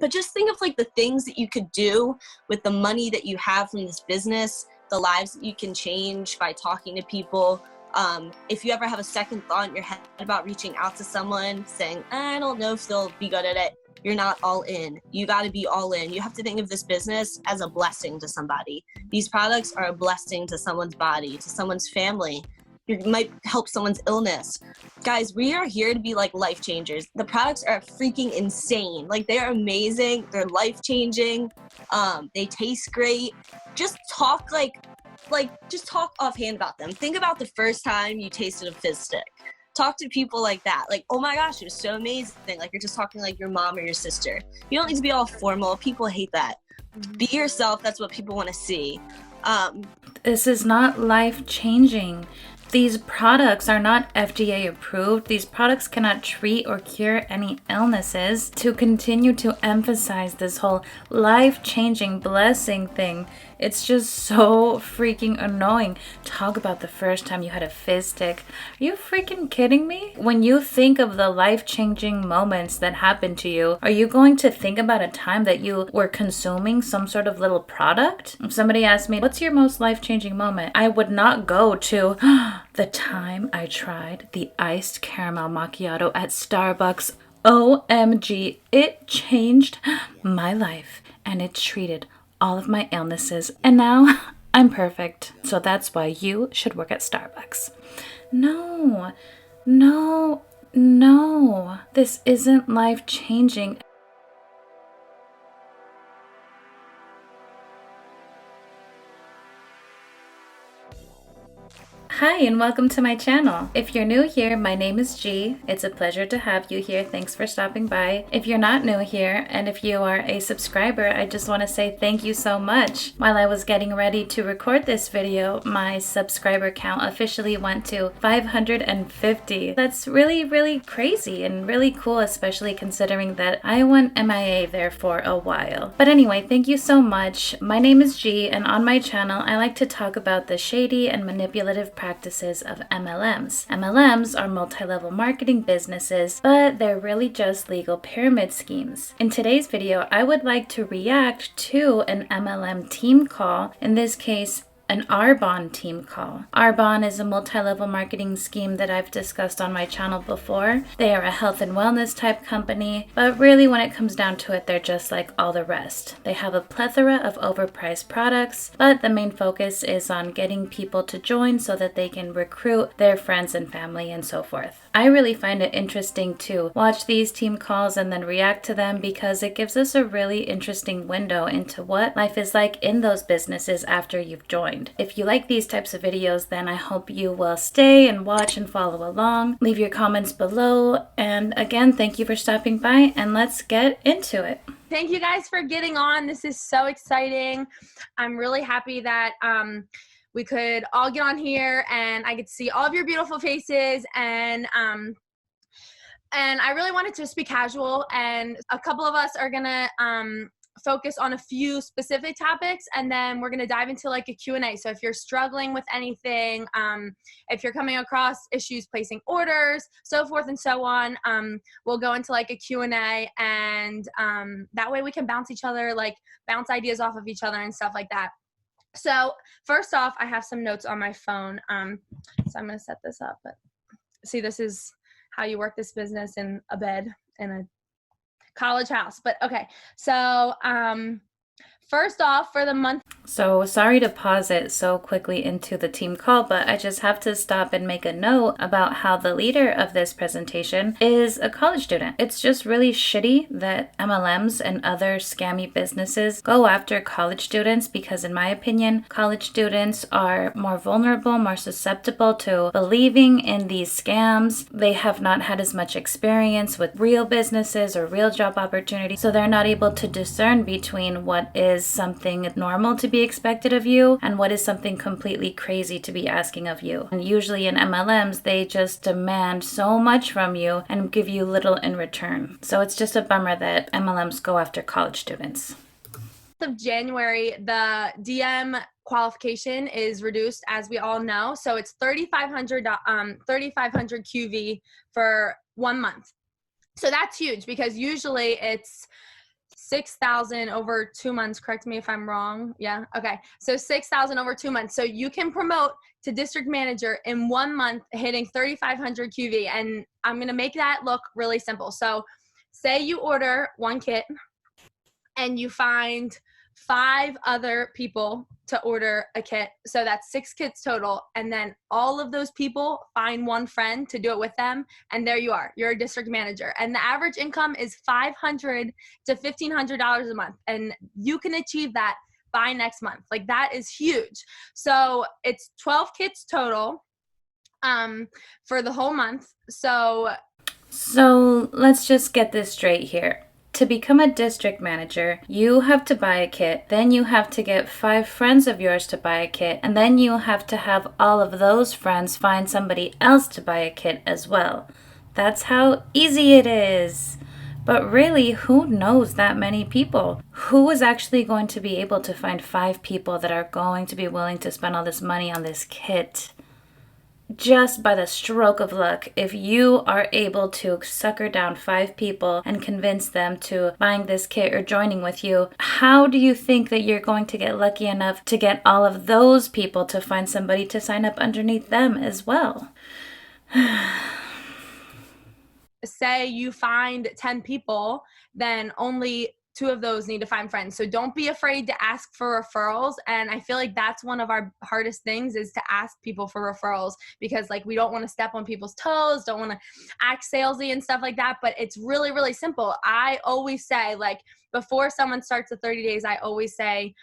But just think of like the things that you could do with the money that you have from this business, the lives that you can change by talking to people. If you ever have a second thought in your head about reaching out to someone saying, I don't know if they'll be good at it, you're not all in. You got to be all in. You have to think of this business as a blessing to somebody. These products are a blessing to someone's body, to someone's family. You might help someone's illness. Guys, we are here to be like life changers. The products are freaking insane. Like, they are amazing. They're life changing. They taste great. Just talk just talk offhand about them. Think about the first time you tasted a fizz stick. Talk to people like that. Like, oh my gosh, it was so amazing. Like, you're just talking like your mom or your sister. You don't need to be all formal. People hate that. Be yourself. That's what people want to see. This is not life-changing. These products are not FDA approved. These products cannot treat or cure any illnesses. To continue to emphasize this whole life-changing blessing thing, it's just so freaking annoying. Talk about the first time you had a fizz stick. Are you freaking kidding me? When you think of the life-changing moments that happened to you, are you going to think about a time that you were consuming some sort of little product? If somebody asked me, what's your most life-changing moment? I would not go to the time I tried the iced caramel macchiato at Starbucks. OMG, it changed my life and it treated all of my illnesses, and now I'm perfect. So that's why you should work at Starbucks. No, this isn't life-changing. Hi and welcome to my channel. If you're new here, my name is G. It's a pleasure to have you here. Thanks for stopping by. If you're not new here, and if you are a subscriber, I just want to say thank you so much. While I was getting ready to record this video, my subscriber count officially went to 550. That's really crazy and really cool, especially considering that I went MIA there for a while. But anyway, thank you so much. My name is G, and on my channel, I like to talk about the shady and manipulative practices of MLMs. MLMs are multi-level marketing businesses, but they're really just legal pyramid schemes. In today's video, I would like to react to an MLM team call, in this case, an Arbonne team call. Arbonne is a multi-level marketing scheme that I've discussed on my channel before. They are a health and wellness type company, but really when it comes down to it, they're just like all the rest. They have a plethora of overpriced products, but the main focus is on getting people to join so that they can recruit their friends and family and so forth. I really find it interesting to watch these team calls and then react to them because it gives us a really interesting window into what life is like in those businesses after you've joined. If you like these types of videos, then I hope you will stay and watch and follow along. Leave your comments below. And again, thank you for stopping by, and let's get into it. Thank you guys for getting on. This is so exciting. I'm really happy that we could all get on here and I get to see all of your beautiful faces, and I really wanted to just be casual, and a couple of us are gonna focus on a few specific topics, and then we're going to dive into like a Q&A. So if you're struggling with anything, if you're coming across issues placing orders, so forth and so on, we'll go into like a Q&A, and that way we can bounce ideas off of each other and stuff like that. So first off, I have some notes on my phone. So I'm going to set this up, but see, this is how you work this business in a bed in a college house. But okay, so first off, for the month. So sorry to pause it so quickly into the team call, but I just have to stop and make a note about how the leader of this presentation is a college student. It's just really shitty that MLMs and other scammy businesses go after college students because, in my opinion, college students are more vulnerable, more susceptible to believing in these scams. They have not had as much experience with real businesses or real job opportunities, so they're not able to discern between what is something normal to be expected of you and what is something completely crazy to be asking of you. And usually in MLMs, they just demand so much from you and give you little in return. So it's just a bummer that MLMs go after college students. Of January, the DM qualification is reduced, as we all know. So it's 3,500 QV for 1 month. So that's huge because usually it's 6,000 over 2 months. Correct me if I'm wrong. Yeah. Okay. So 6,000 over 2 months. So you can promote to district manager in 1 month, hitting 3,500 QV. And I'm going to make that look really simple. So say you order 1 kit and you find 5 other people to order a kit. So that's 6 kits total. And then all of those people find 1 friend to do it with them. And there you are. You're a district manager. And the average income is $500 to $1,500 a month. And you can achieve that by next month. Like, that is huge. So it's 12 kits total for the whole month. So let's just get this straight here. To become a district manager, you have to buy a kit, then you have to get 5 friends of yours to buy a kit, and then you have to have all of those friends find somebody else to buy a kit as well. That's how easy it is. But really, who knows that many people? Who is actually going to be able to find 5 people that are going to be willing to spend all this money on this kit? Just by the stroke of luck, if you are able to sucker down 5 people and convince them to buying this kit or joining with you, how do you think that you're going to get lucky enough to get all of those people to find somebody to sign up underneath them as well? Say you find 10 people, then only 2 of those need to find friends. So don't be afraid to ask for referrals. And I feel like that's one of our hardest things, is to ask people for referrals, because like, we don't want to step on people's toes, don't want to act salesy and stuff like that. But it's really, really simple. I always say, like, before someone starts the 30 days, I always say,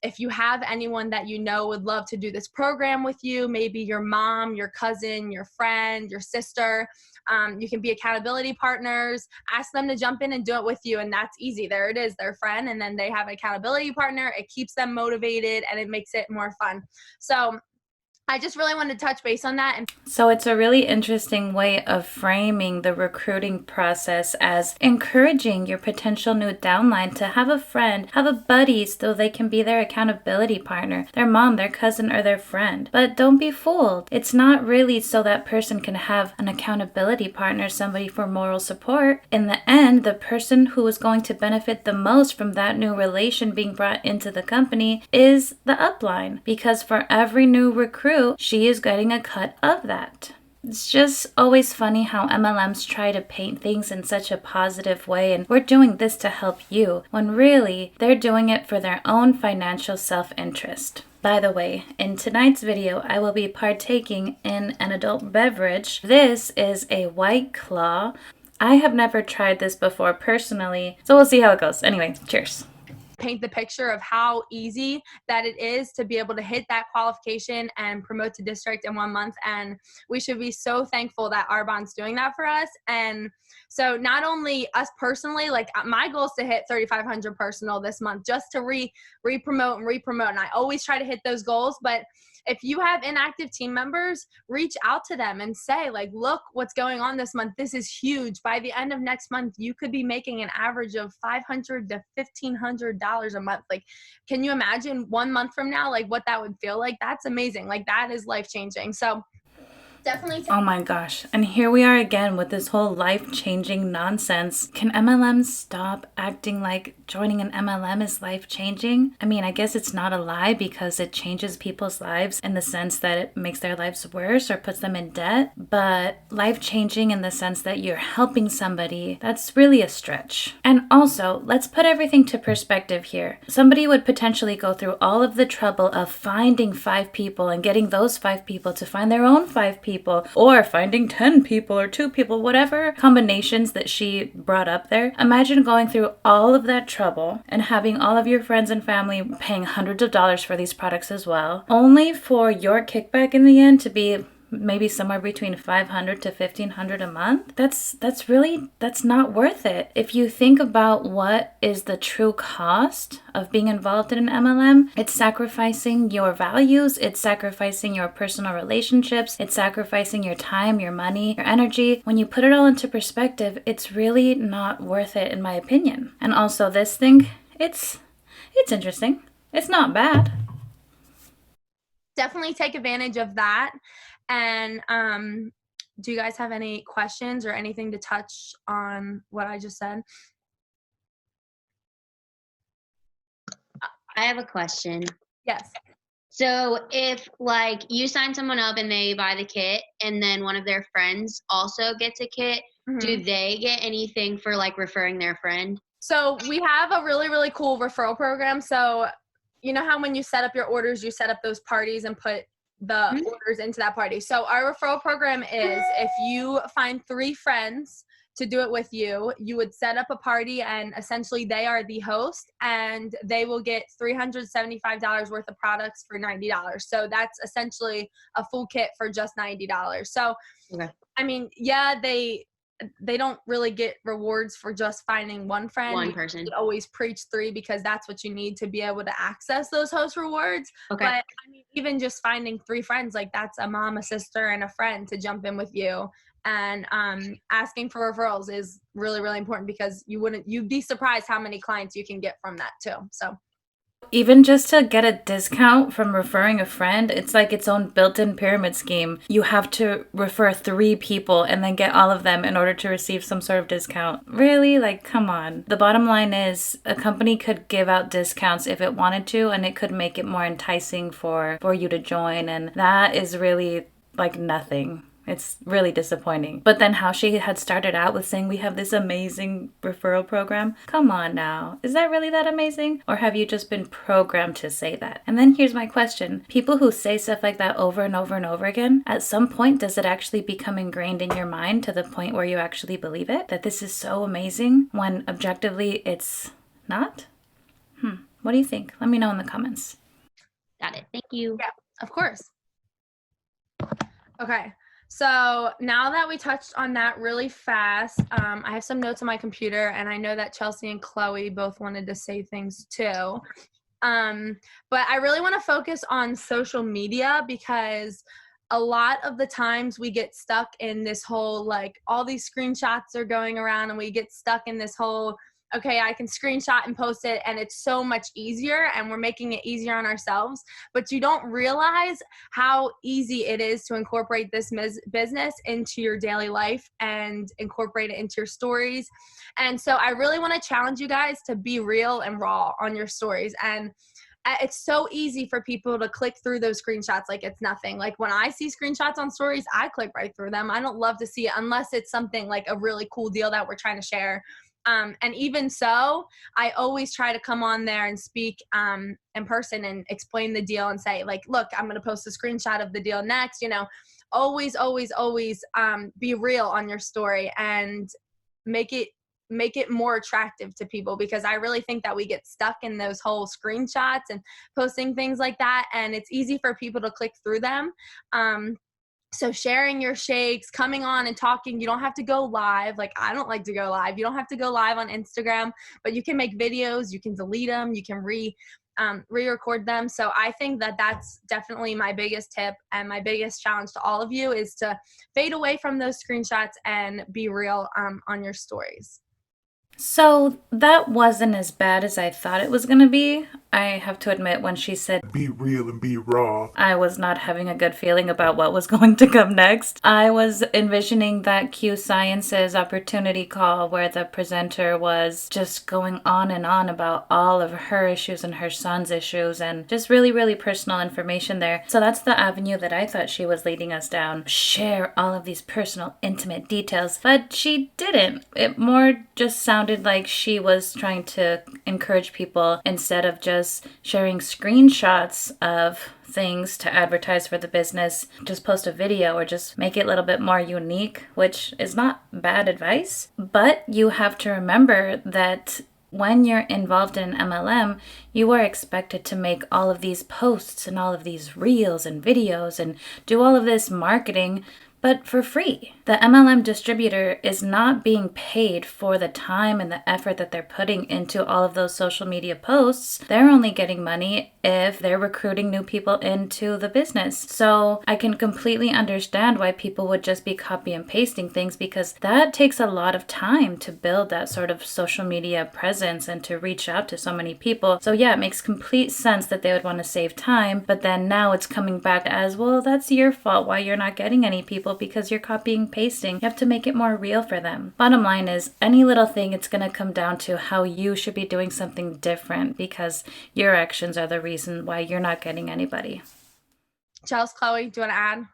if you have anyone that you know would love to do this program with you, maybe your mom, your cousin, your friend, your sister, you can be accountability partners, ask them to jump in and do it with you. And that's easy. There it is, their friend. And then they have an accountability partner. It keeps them motivated and it makes it more fun. So I just really wanted to touch base on that. So it's a really interesting way of framing the recruiting process as encouraging your potential new downline to have a friend, have a buddy, so they can be their accountability partner, their mom, their cousin, or their friend. But don't be fooled. It's not really so that person can have an accountability partner, somebody for moral support. In the end, the person who is going to benefit the most from that new relation being brought into the company is the upline, because for every new recruit, she is getting a cut of that. It's just always funny how MLMs try to paint things in such a positive way, and we're doing this to help you, when really they're doing it for their own financial self-interest. By the way, in tonight's video, I will be partaking in an adult beverage. This is a White Claw. I have never tried this before personally, so we'll see how it goes. Anyway, cheers. Paint the picture of how easy that it is to be able to hit that qualification and promote to district in 1 month. And we should be so thankful that Arbonne's doing that for us. And so not only us personally, like, my goal is to hit 3,500 personal this month, just to re-promote. And I always try to hit those goals. But if you have inactive team members, reach out to them and say, like, look what's going on this month. This is huge. By the end of next month, you could be making an average of $500 to $1,500 a month. Like, can you imagine 1 month from now, like, what that would feel like? That's amazing. Like, that is life-changing. So definitely. Oh my gosh. And here we are again with this whole life-changing nonsense. Can MLMs stop acting like joining an MLM is life-changing? I mean, I guess it's not a lie, because it changes people's lives in the sense that it makes their lives worse or puts them in debt. But life-changing in the sense that you're helping somebody, that's really a stretch. And also, let's put everything to perspective here. Somebody would potentially go through all of the trouble of finding 5 people and getting those 5 people to find their own 5 people, or finding 10 people or 2 people, whatever combinations that she brought up there. Imagine going through all of that trouble and having all of your friends and family paying hundreds of dollars for these products as well, only for your kickback in the end to be maybe somewhere between $500 to $1,500 a month. That's not worth it. If you think about what is the true cost of being involved in an MLM, it's sacrificing your values, it's sacrificing your personal relationships, it's sacrificing your time, your money, your energy. When you put it all into perspective, it's really not worth it, in my opinion. And also this thing, it's interesting. It's not bad. Definitely take advantage of that. And do you guys have any questions or anything to touch on what I just said? I have a question. Yes. So if like you sign someone up and they buy the kit and then one of their friends also gets a kit, do they get anything for like referring their friend? So we have a really, really cool referral program. So you know how when you set up your orders, you set up those parties and put the orders into that party. So our referral program is if you find 3 friends to do it with you, you would set up a party and essentially they are the host and they will get $375 worth of products for $90. So that's essentially a full kit for just $90. So, I mean, yeah, they don't really get rewards for just finding one friend. One person. You always preach 3 because that's what you need to be able to access those host rewards. Okay. But I mean, even just finding 3 friends, like that's a mom, a sister, and a friend to jump in with you. And asking for referrals is really, really important because you'd be surprised how many clients you can get from that too. So even just to get a discount from referring a friend, it's like its own built-in pyramid scheme. You have to refer 3 people and then get all of them in order to receive some sort of discount. Really? Like, come on. The bottom line is a company could give out discounts if it wanted to, and it could make it more enticing for you to join. And that is really like nothing. It's really disappointing. But then how she had started out with saying we have this amazing referral program. Come on now. Is that really that amazing? Or have you just been programmed to say that? And then here's my question. People who say stuff like that over and over and over again, at some point, does it actually become ingrained in your mind to the point where you actually believe it? That this is so amazing when objectively it's not? What do you think? Let me know in the comments. Got it. Thank you. yeah, of course. Okay. So now that we touched on that really fast, I have some notes on my computer, and I know that Chelsea and Chloe both wanted to say things too. But I really want to focus on social media because a lot of the times we get stuck in this whole, like, all these screenshots are going around and we get stuck in this whole, okay, I can screenshot and post it and it's so much easier and we're making it easier on ourselves. But you don't realize how easy it is to incorporate this business into your daily life and incorporate it into your stories. And so I really want to challenge you guys to be real and raw on your stories. And it's so easy for people to click through those screenshots like it's nothing. Like when I see screenshots on stories, I click right through them. I don't love to see it unless it's something like a really cool deal that we're trying to share. And even so, I always try to come on there and speak in person and explain the deal and say, like, look, I'm going to post a screenshot of the deal next. You know, always be real on your story and make it more attractive to people, because I really think that we get stuck in those whole screenshots and posting things like that, and it's easy for people to click through them. So sharing your shakes, coming on and talking, you don't have to go live. Like, I don't like to go live. You don't have to go live on Instagram, but you can make videos, you can delete them, you can re-record them. So I think that that's definitely my biggest tip and my biggest challenge to all of you is to fade away from those screenshots and be real on your stories. So that wasn't as bad as I thought it was going to be. I have to admit, when she said, be real and be raw, I was not having a good feeling about what was going to come next. I was envisioning that Q Science's opportunity call where the presenter was just going on and on about all of her issues and her son's issues and just really, really personal information there. So that's the avenue that I thought she was leading us down. Share all of these personal, intimate details. But she didn't. It more just sounded like she was trying to encourage people instead of just sharing screenshots of things to advertise for the business. Just post a video or just make it a little bit more unique, which is not bad advice. But you have to remember that when you're involved in an MLM, you are expected to make all of these posts and all of these reels and videos and do all of this marketing, but for free. The MLM distributor is not being paid for the time and the effort that they're putting into all of those social media posts. They're only getting money if they're recruiting new people into the business. So I can completely understand why people would just be copy and pasting things, because that takes a lot of time to build that sort of social media presence and to reach out to so many people. So yeah, it makes complete sense that they would want to save time, but then now it's coming back as, well, that's your fault why you're not getting any people people because you're copying, pasting. You have to make it more real for them. Bottom line is, any little thing, it's going to come down to how you should be doing something different because your actions are the reason why you're not getting anybody. Chelsea, Chloe, do you want to add?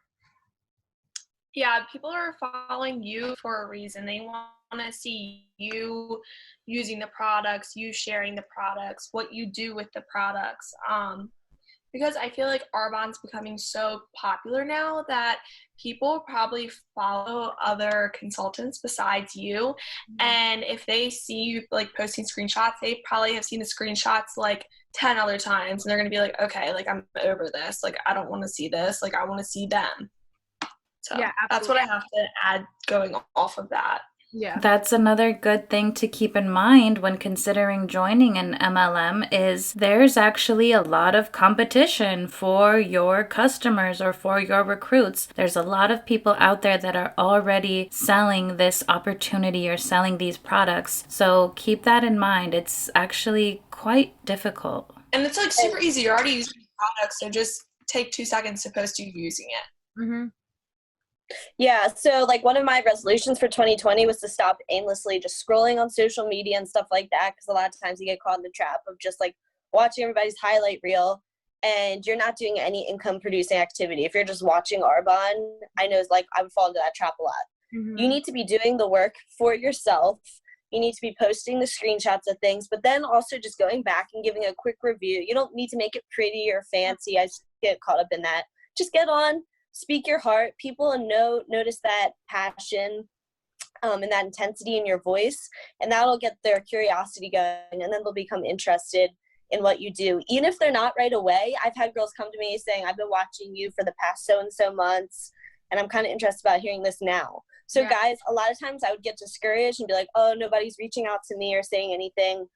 Yeah, people are following you for a reason. They want to see you using the products, you sharing the products, what you do with the products. Because I feel like Arbonne's becoming so popular now that people probably follow other consultants besides you. And if they see you like posting screenshots, they probably have seen the screenshots like 10 other times. And they're going to be like, okay, like I'm over this. Like, I don't want to see this. Like, I want to see them. So Yeah, that's what I have to add going off of that. Yeah. That's another good thing to keep in mind when considering joining an MLM is there's actually a lot of competition for your customers or for your recruits. There's a lot of people out there that are already selling this opportunity or selling these products. So keep that in mind. It's actually quite difficult. And it's like super easy. You're already using the product, so just take 2 seconds to post you using it. Mm-hmm. Yeah, so like one of my resolutions for 2020 was to stop aimlessly just scrolling on social media and stuff like that, because a lot of times you get caught in the trap of just like watching everybody's highlight reel and you're not doing any income producing activity. If you're just watching Arbonne, I know it's like I would fall into that trap a lot. Mm-hmm. You need to be doing the work for yourself. You need to be posting the screenshots of things, but then also just going back and giving a quick review. You don't need to make it pretty or fancy. I just get caught up in that. Just get on, speak your heart. People notice that passion and that intensity in your voice, and that'll get their curiosity going, and then they'll become interested in what you do. Even if they're not right away, I've had girls come to me saying, I've been watching you for the past so-and-so months, and I'm kind of interested about hearing this now. So guys, a lot of times I would get discouraged and be like, oh, nobody's reaching out to me or saying anything.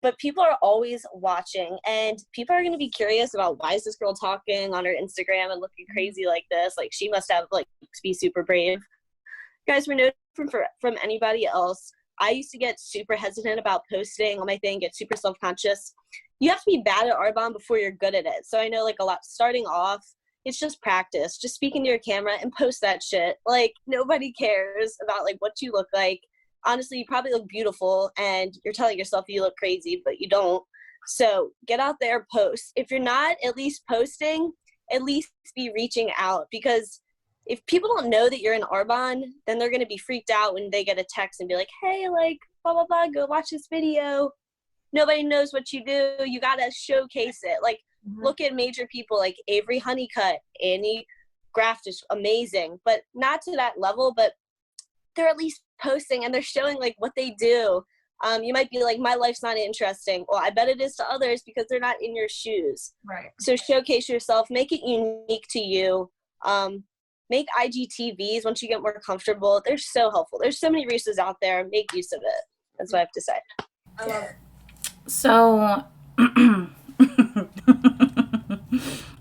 But people are always watching, and people are going to be curious about, why is this girl talking on her Instagram and looking crazy like this? Like, she must have, like, be super brave. Guys, we're no different from anybody else. I used to get super hesitant about posting on my thing, get super self-conscious. You have to be bad at Arbonne before you're good at it. So I know, like, a lot starting off, it's just practice. Just speaking to your camera and post that shit. Like, nobody cares about, like, what you look like. Honestly, you probably look beautiful, and you're telling yourself you look crazy, but you don't. So get out there, post. If you're not at least posting, at least be reaching out, because if people don't know that you're in Arbonne, then they're going to be freaked out when they get a text and be like, hey, like, blah, blah, blah, go watch this video. Nobody knows what you do. You got to showcase it. Like, look at major people like Avery Honeycutt, Annie Graft is amazing, but not to that level, but they're at least posting and they're showing like what they do. You might be like, my life's not interesting. Well, I bet it is to others because they're not in your shoes. Right. So showcase yourself, make it unique to you. Make IGTVs once you get more comfortable. They're so helpful. There's so many resources out there. Make use of it. That's what I have to say. I love it. So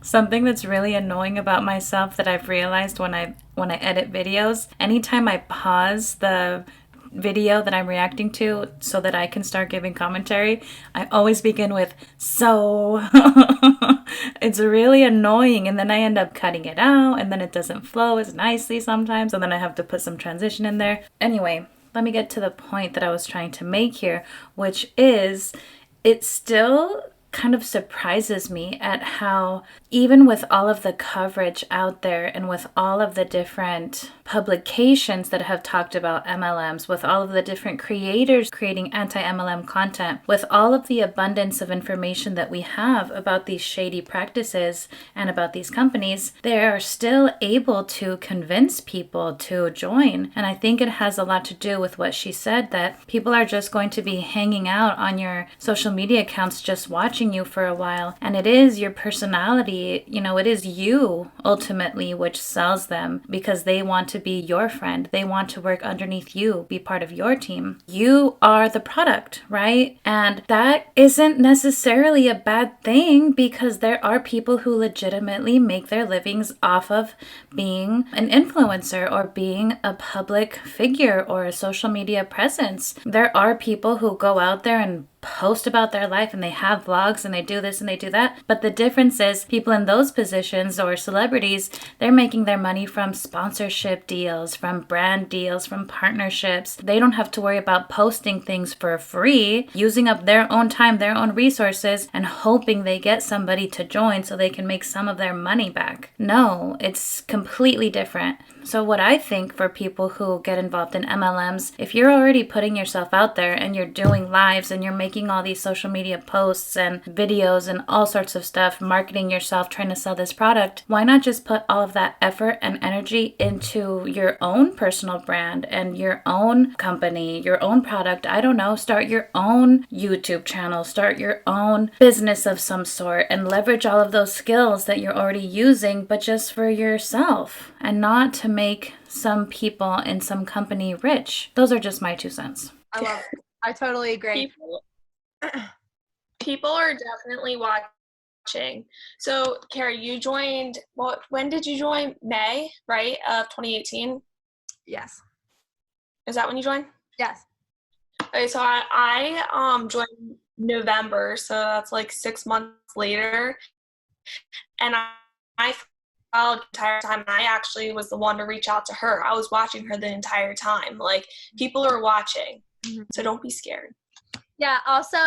something that's really annoying about myself that I've realized when I edit videos, anytime I pause the video that I'm reacting to so that I can start giving commentary, I always begin with so. It's really annoying, and then I end up cutting it out, and then it doesn't flow as nicely sometimes, and then I have to put some transition in there. Anyway, let me get to the point that I was trying to make here, which is it still kind of surprises me at how, even with all of the coverage out there and with all of the different publications that have talked about MLMs, with all of the different creators creating anti-MLM content, with all of the abundance of information that we have about these shady practices and about these companies, they are still able to convince people to join. And I think it has a lot to do with what she said, that people are just going to be hanging out on your social media accounts, just watching you for a while, and it is your personality, it is you ultimately which sells them, because they want to be your friend, they want to work underneath you, be part of your team. You are the product, right? And that isn't necessarily a bad thing, because there are people who legitimately make their livings off of being an influencer or being a public figure or a social media presence. There are people who go out there and post about their life and they have vlogs and they do this and they do that. But the difference is people in those positions or celebrities, they're making their money from sponsorship deals, from brand deals, from partnerships. They don't have to worry about posting things for free, using up their own time, their own resources, and hoping they get somebody to join so they can make some of their money back. No, it's completely different. So what I think for people who get involved in MLMs, if you're already putting yourself out there and you're doing lives and you're making all these social media posts and videos and all sorts of stuff, marketing yourself, trying to sell this product, why not just put all of that effort and energy into your own personal brand and your own company, your own product? I don't know, start your own YouTube channel, start your own business of some sort, and leverage all of those skills that you're already using, but just for yourself and not to make some people in some company rich. Those are just my 2 cents. I love it. I totally agree. People are definitely watching. So, Carrie, you joined, when did you join? May, right, of 2018? Yes. Is that when you joined? Yes. Okay, so I joined November, so that's like 6 months later. And I followed the entire time. I actually was the one to reach out to her. I was watching her the entire time. Like, people are watching, so don't be scared. Yeah, also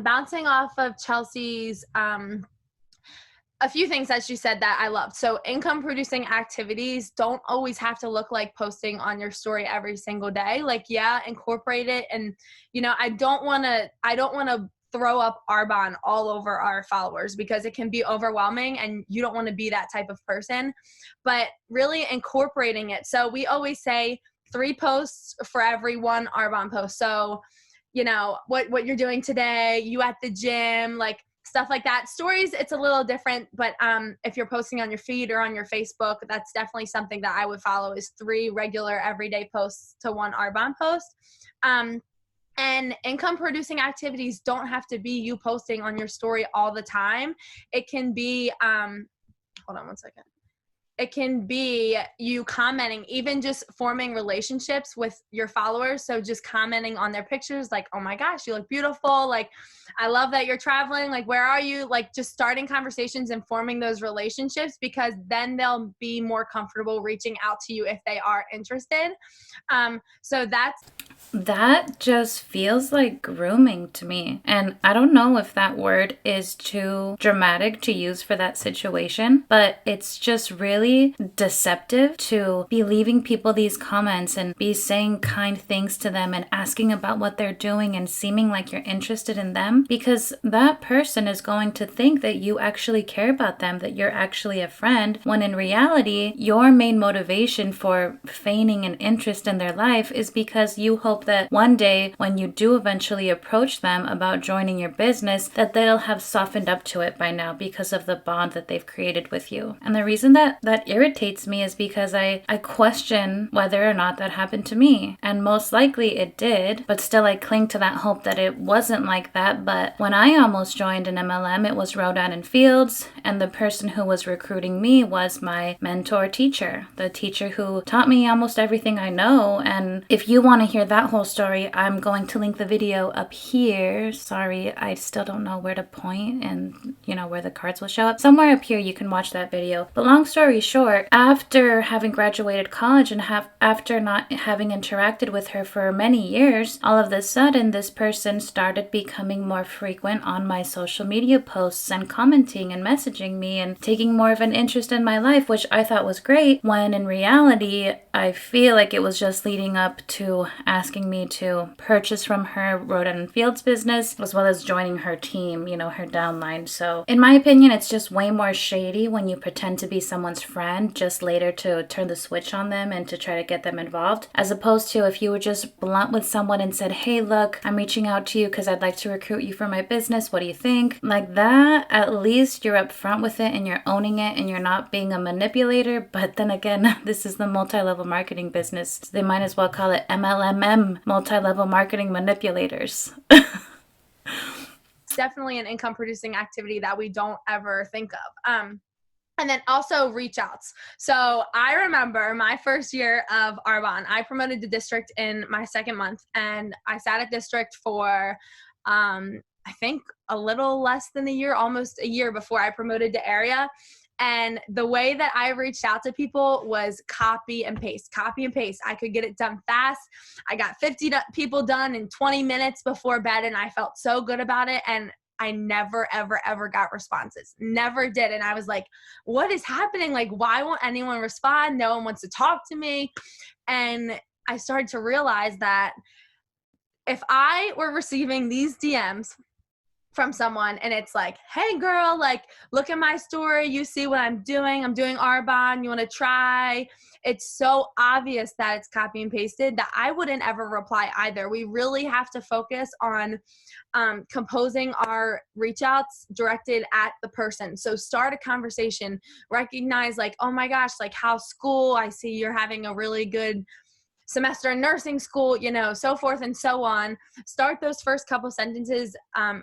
bouncing off of Chelsea's a few things that she said that I loved. So income producing activities don't always have to look like posting on your story every single day. Like, yeah, incorporate it. And, you know, I don't want to throw up Arbonne all over our followers because it can be overwhelming and you don't want to be that type of person, but really incorporating it. So we always say 3 posts for every 1 Arbonne post. So, you know, what you're doing today, you at the gym, like stuff like that. Stories, it's a little different, but if you're posting on your feed or on your Facebook, that's definitely something that I would follow is 3 regular everyday posts to 1 Arbonne post. And income producing activities don't have to be you posting on your story all the time. It can be, hold on one second. It can be you commenting, even just forming relationships with your followers. So just commenting on their pictures, like, oh my gosh, you look beautiful. Like, I love that you're traveling. Like, where are you? Like, just starting conversations and forming those relationships, because then they'll be more comfortable reaching out to you if they are interested. So that just feels like grooming to me. And I don't know if that word is too dramatic to use for that situation, but it's just really deceptive to be leaving people these comments and be saying kind things to them and asking about what they're doing and seeming like you're interested in them, because that person is going to think that you actually care about them, that you're actually a friend, when in reality, your main motivation for feigning an interest in their life is because you hope that one day when you do eventually approach them about joining your business, that they'll have softened up to it by now because of the bond that they've created with you. And the reason that irritates me is because I question whether or not that happened to me. And most likely it did, but still I cling to that hope that it wasn't like that. But when I almost joined an MLM, it was Rodan & Fields, and the person who was recruiting me was my mentor teacher, the teacher who taught me almost everything I know. And if you want to hear that whole story, I'm going to link the video up here. Sorry, I still don't know where to point and, you know, where the cards will show up. Somewhere up here you can watch that video. But long story short, after having graduated college and after not having interacted with her for many years, all of a sudden this person started becoming more frequent on my social media posts and commenting and messaging me and taking more of an interest in my life, which I thought was great, when in reality I feel like it was just leading up to asking me to purchase from her Rodan & Fields business, as well as joining her team, you know, her downline. So in my opinion, it's just way more shady when you pretend to be someone's friend just later to turn the switch on them and to try to get them involved, as opposed to if you were just blunt with someone and said, hey, look, I'm reaching out to you because I'd like to recruit you for my business. What do you think? Like that, at least you're upfront with it and you're owning it and you're not being a manipulator. But then again, this is the multi-level marketing business. So they might as well call it MLMM, multi-level marketing manipulators. it's definitely an income producing activity that we don't ever think of. And then also reach outs. So I remember my first year of Arbonne, I promoted to district in my 2nd month, and I sat at district for I think a little less than a year, almost a year before I promoted to area. And the way that I reached out to people was copy and paste. I could get it done fast. I got 50 people done in 20 minutes before bed, and I felt so good about it. And I never, ever, ever got responses. Never did. And I was like, what is happening? Like, why won't anyone respond? No one wants to talk to me. And I started to realize that if I were receiving these DMs from someone and it's like, hey girl, like, look at my story, you see what I'm doing Arbonne, you want to try, it's so obvious that it's copy and pasted that I wouldn't ever reply either. We really have to focus on composing our reach outs directed at the person. So start a conversation, recognize like, oh my gosh, like, how's school, I see you're having a really good semester in nursing school, you know, so forth and so on. Start those first couple sentences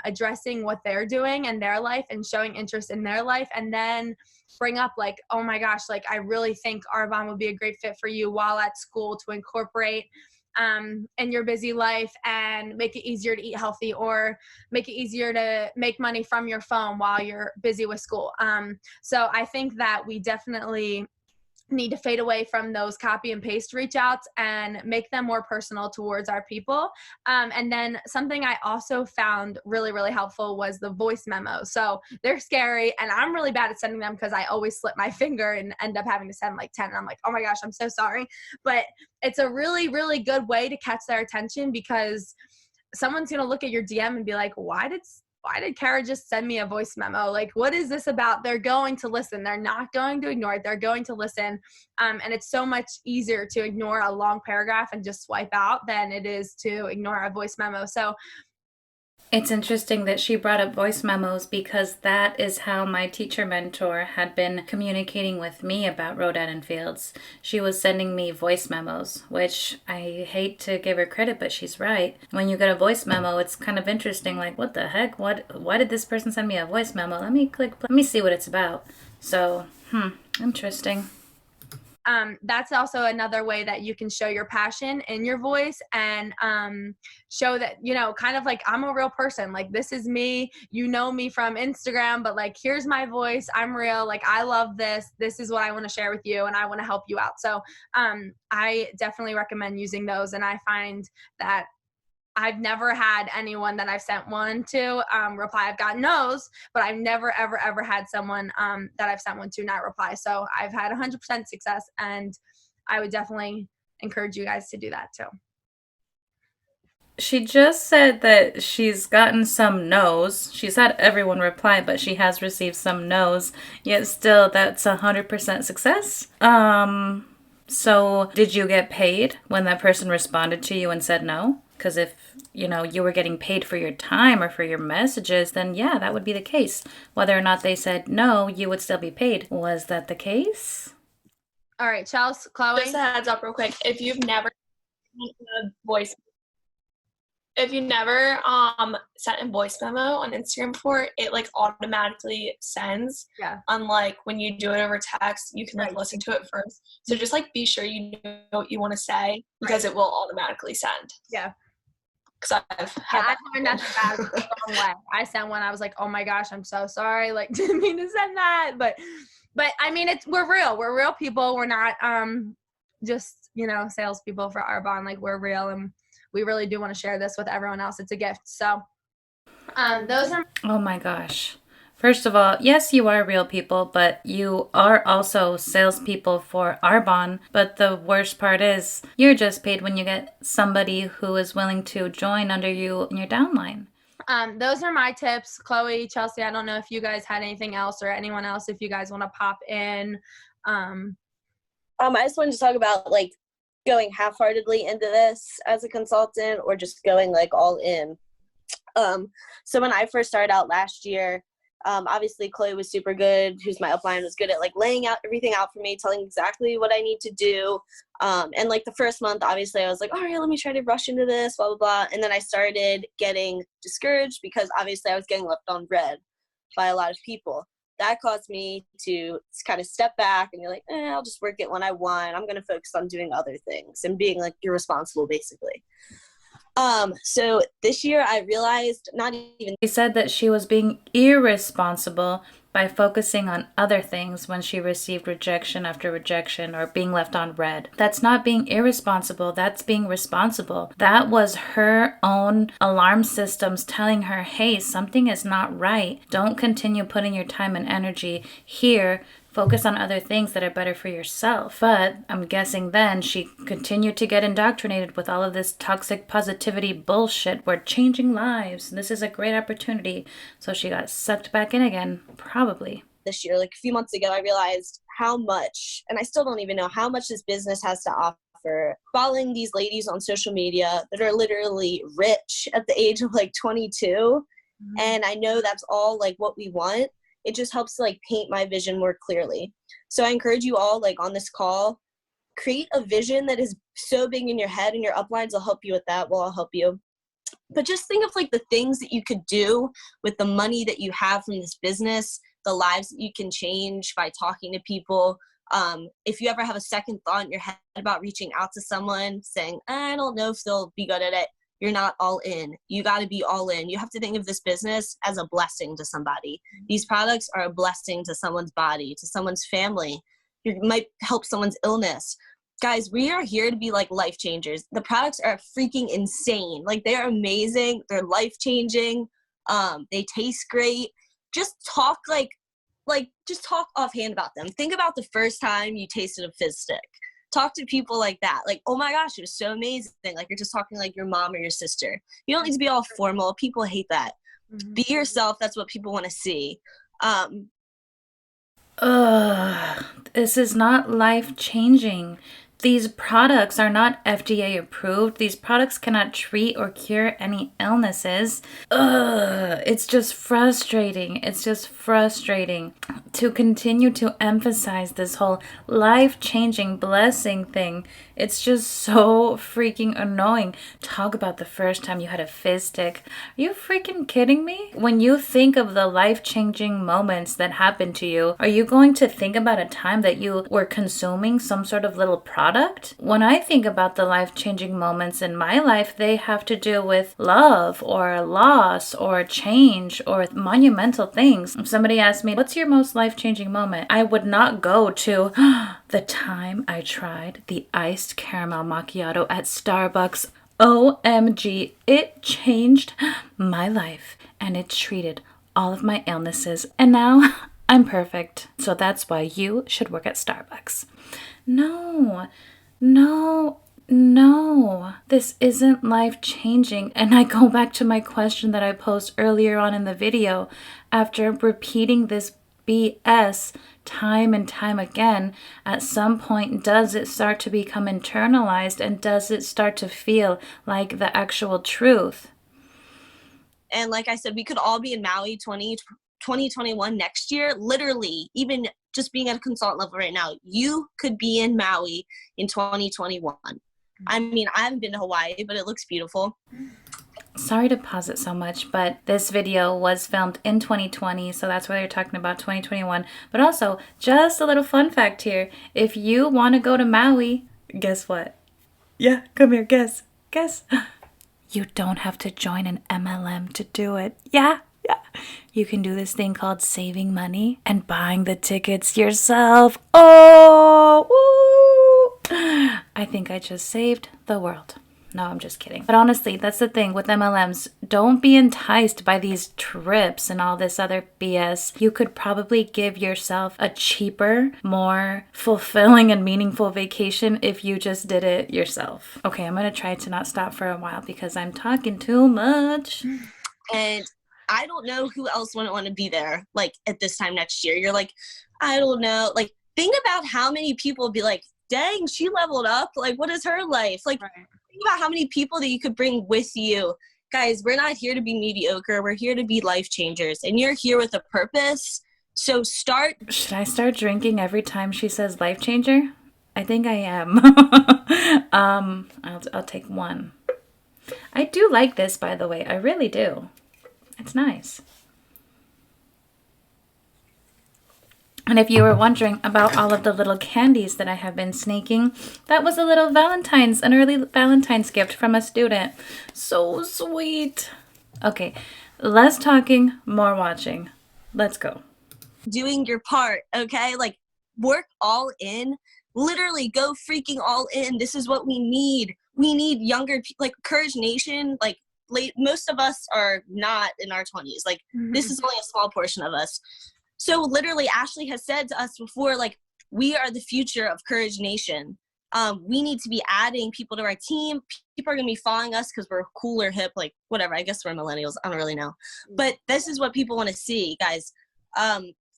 addressing what they're doing in their life and showing interest in their life, and then bring up like, oh my gosh, like, I really think Arbonne would be a great fit for you while at school to incorporate in your busy life and make it easier to eat healthy, or make it easier to make money from your phone while you're busy with school. So I think that we definitely need to fade away from those copy and paste reach outs and make them more personal towards our people. And then something I also found really, really helpful was the voice memos. So they're scary, and I'm really bad at sending them because I always slip my finger and end up having to send like 10. And I'm like, oh my gosh, I'm so sorry. But it's a really, really good way to catch their attention, because someone's going to look at your DM and be like, why did Kara just send me a voice memo? Like, what is this about? They're going to listen. They're not going to ignore it. They're going to listen. And it's so much easier to ignore a long paragraph and just swipe out than it is to ignore a voice memo. So it's interesting that she brought up voice memos, because that is how my teacher mentor had been communicating with me about Rodan Fields. She was sending me voice memos, which I hate to give her credit, but she's right. When you get a voice memo, it's kind of interesting, like, what the heck? Why did this person send me a voice memo? Let me see what it's about. So, interesting. That's also another way that you can show your passion in your voice and show that, you know, kind of like, I'm a real person. Like, this is me. You know me from Instagram, but like, here's my voice. I'm real. Like, I love this. This is what I want to share with you, and I want to help you out. So I definitely recommend using those. And I find that I've never had anyone that I've sent one to reply. I've gotten no's, but I've never, ever, ever had someone that I've sent one to not reply. So I've had 100% success, and I would definitely encourage you guys to do that too. She just said that she's gotten some no's. She's had everyone reply, but she has received some no's. Yet still, that's 100% success. So did you get paid when that person responded to you and said no? Because if, you know, you were getting paid for your time or for your messages, then yeah, that would be the case. Whether or not they said no, you would still be paid. Was that the case? All right, Chelsea, Chloe. Just a heads up real quick. If you've never sent a voice memo on Instagram before, it like automatically sends. Yeah. Unlike when you do it over text, you can like listen to it first. So just like be sure you know what you want to say, because it will automatically send. Yeah. Because I learned that the wrong way. I sent one. I was like, oh my gosh, I'm so sorry. Like, didn't mean to send that. But I mean, we're real. We're real people. We're not just, you know, salespeople for Arbonne. Like, we're real, and we really do want to share this with everyone else. It's a gift. So those are. Oh my gosh. First of all, yes, you are real people, but you are also salespeople for Arbonne. But the worst part is you're just paid when you get somebody who is willing to join under you in your downline. Those are my tips. Chloe, Chelsea, I don't know if you guys had anything else, or anyone else, if you guys want to pop in. I just wanted to talk about like going half-heartedly into this as a consultant, or just going like all in. So when I first started out last year, obviously Chloe was super good, who's my upline, was good at like laying out everything out for me, telling exactly what I need to do. And like the first month, obviously I was like, all right, let me try to rush into this, blah, blah, blah. And then I started getting discouraged, because obviously I was getting left on red by a lot of people. That caused me to kind of step back, and you're like, I'll just work it when I want. I'm going to focus on doing other things and being like irresponsible, basically. So this year I realized not even. She said that she was being irresponsible by focusing on other things when she received rejection after rejection or being left on red. That's not being irresponsible, that's being responsible. That was her own alarm systems telling her, hey, something is not right. Don't continue putting your time and energy here. Focus on other things that are better for yourself. But I'm guessing then she continued to get indoctrinated with all of this toxic positivity bullshit. We're changing lives. This is a great opportunity. So she got sucked back in again, probably. This year, like a few months ago, I realized how much, and I still don't even know how much this business has to offer. Following these ladies on social media that are literally rich at the age of like 22. And I know that's all like what we want. It just helps to like paint my vision more clearly. So I encourage you all, like on this call, create a vision that is so big in your head, and your uplines will help you with that. Well, I'll help you. But just think of like the things that you could do with the money that you have from this business, the lives that you can change by talking to people. If you ever have a second thought in your head about reaching out to someone saying, I don't know if they'll be good at it, you're not all in. You got to be all in. You have to think of this business as a blessing to somebody. These products are a blessing to someone's body, to someone's family. You might help someone's illness. Guys, we are here to be like life changers. The products are freaking insane. Like, they're amazing. They're life changing. They taste great. Just talk just talk offhand about them. Think about the first time you tasted a fizz stick. Talk to people like that. Like, oh my gosh, it was so amazing. Like, you're just talking like your mom or your sister. You don't need to be all formal. People hate that. Be yourself. That's what people want to see. This is not life-changing. These products are not FDA approved. These products cannot treat or cure any illnesses. It's just frustrating. It's just frustrating to continue to emphasize this whole life-changing blessing thing. It's just so freaking annoying. Talk about the first time you had a fizz stick. Are you freaking kidding me? When you think of the life-changing moments that happened to you, are you going to think about a time that you were consuming some sort of little product? When I think about the life-changing moments in my life, they have to do with love or loss or change or monumental things. If somebody asked me, what's your most life-changing moment? I would not go to the time I tried the iced caramel macchiato at Starbucks. OMG, it changed my life and it treated all of my illnesses. And now I'm perfect. So that's why you should work at Starbucks. No. This isn't life-changing. And I go back to my question that I posed earlier on in the video. After repeating this BS time and time again, at some point, does it start to become internalized, and does it start to feel like the actual truth? And like I said, we could all be in Maui 2021 next year. Literally, even just being at a consultant level right now, you could be in Maui in 2021. I mean, I haven't been to Hawaii, but it looks beautiful. Sorry to pause it so much, but this video was filmed in 2020, so that's why they're talking about 2021. But also, just a little fun fact here. If you want to go to Maui, guess what? Yeah, come here, guess. You don't have to join an MLM to do it. Yeah. You can do this thing called saving money and buying the tickets yourself. Oh, woo! I think I just saved the world. No, I'm just kidding. But honestly, that's the thing with MLMs. Don't be enticed by these trips and all this other BS. You could probably give yourself a cheaper, more fulfilling and meaningful vacation if you just did it yourself. Okay, I'm going to try to not stop for a while because I'm talking too much. And I don't know who else wouldn't want to be there, like, at this time next year. You're like, I don't know. Like, think about how many people would be like, dang, she leveled up. Like, what is her life? Like, think about how many people that you could bring with you. Guys, we're not here to be mediocre. We're here to be life changers. And you're here with a purpose. So start. Should I start drinking every time she says life changer? I think I am. I'll take one. I do like this, by the way. I really do. It's nice. And if you were wondering about all of the little candies that I have been sneaking, that was a little an early Valentine's gift from a student. So sweet. Okay, less talking, more watching. Let's go. Doing your part, okay? Like, work all in. Literally go freaking all in. This is what we need. We need younger people, like Courage Nation, like most of us are not in our 20s. Like, this is only a small portion of us. So literally, Ashley has said to us before, like, we are the future of Courage Nation. We need to be adding people to our team. People are going to be following us because we're cool or hip, like, whatever. I guess we're millennials. I don't really know. But this is what people want to see, guys.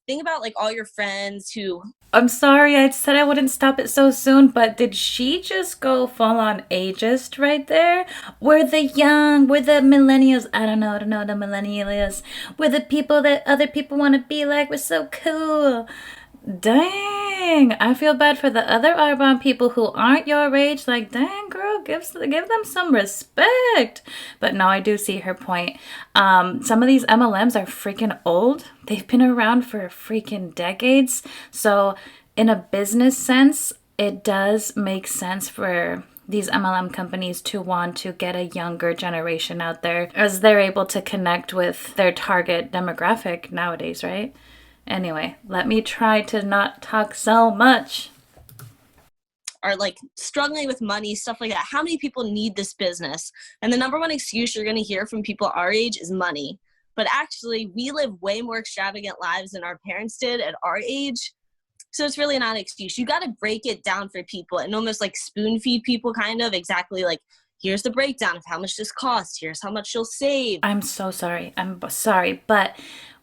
Think about, like, all your friends who... I'm sorry, I said I wouldn't stop it so soon, but did she just go full on ageist right there? We're the young, we're the millennials. I don't know, the millennials. We're the people that other people want to be like. We're so cool. Dang, I feel bad for the other Arbonne people who aren't your age. Like, dang, girl, give them some respect. But no, I do see her point. Some of these MLMs are freaking old. They've been around for freaking decades. So in a business sense, it does make sense for these MLM companies to want to get a younger generation out there as they're able to connect with their target demographic nowadays, right? Anyway, let me try to not talk so much. Are like struggling with money, stuff like that. How many people need this business? And the number one excuse you're going to hear from people our age is money. But actually, we live way more extravagant lives than our parents did at our age. So it's really not an excuse. You got to break it down for people and almost like spoon feed people, kind of exactly like, here's the breakdown of how much this costs. Here's how much you'll save. I'm so sorry. I'm sorry, but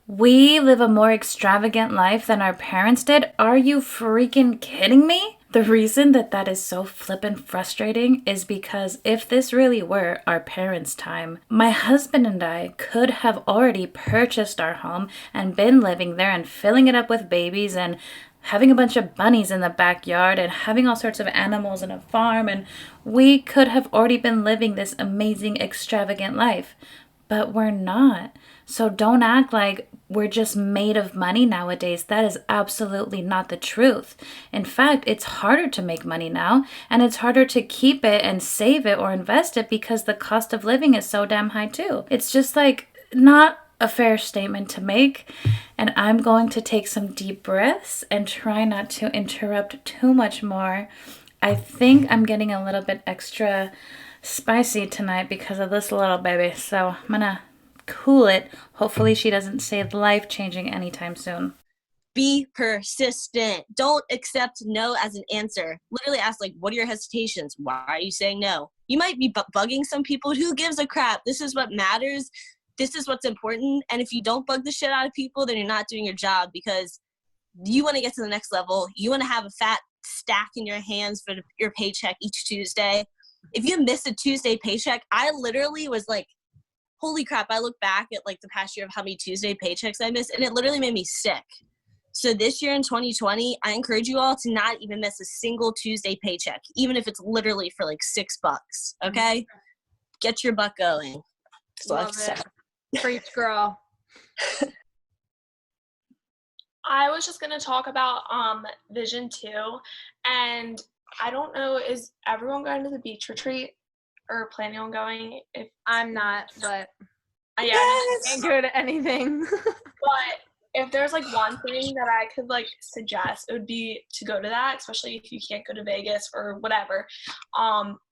we live a more extravagant life than our parents did. Are you freaking kidding me? The reason that is so flippin' frustrating is because if this really were our parents' time, my husband and I could have already purchased our home and been living there and filling it up with babies and having a bunch of bunnies in the backyard and having all sorts of animals and a farm, and we could have already been living this amazing, extravagant life. But we're not. So don't act like we're just made of money nowadays. That is absolutely not the truth. In fact, it's harder to make money now, and it's harder to keep it and save it or invest it because the cost of living is so damn high too. It's just like not a fair statement to make, and I'm going to take some deep breaths and try not to interrupt too much more. I think I'm getting a little bit extra spicy tonight because of this little baby, so I'm gonna cool it. Hopefully she doesn't say life-changing anytime soon. Be persistent. Don't accept no as an answer. Literally ask, like, what are your hesitations? Why are you saying no? You might be bugging some people. Who gives a crap? This is what matters. This is what's important. And if you don't bug the shit out of people, then you're not doing your job, because you want to get to the next level. You want to have a fat stack in your hands for your paycheck each Tuesday. If you miss a Tuesday paycheck, I literally was like, holy crap. I look back at like the past year of how many Tuesday paychecks I missed, and it literally made me sick. So this year in 2020, I encourage you all to not even miss a single Tuesday paycheck, even if it's literally for like $6. Okay? Get your butt going. Love it. Preach, girl. I was just gonna talk about Vision 2, and I don't know, is everyone going to the beach retreat or planning on going? If I'm not, but yeah, I ain't good at anything. But if there's like one thing that I could like suggest, it would be to go to that, especially if you can't go to Vegas or whatever.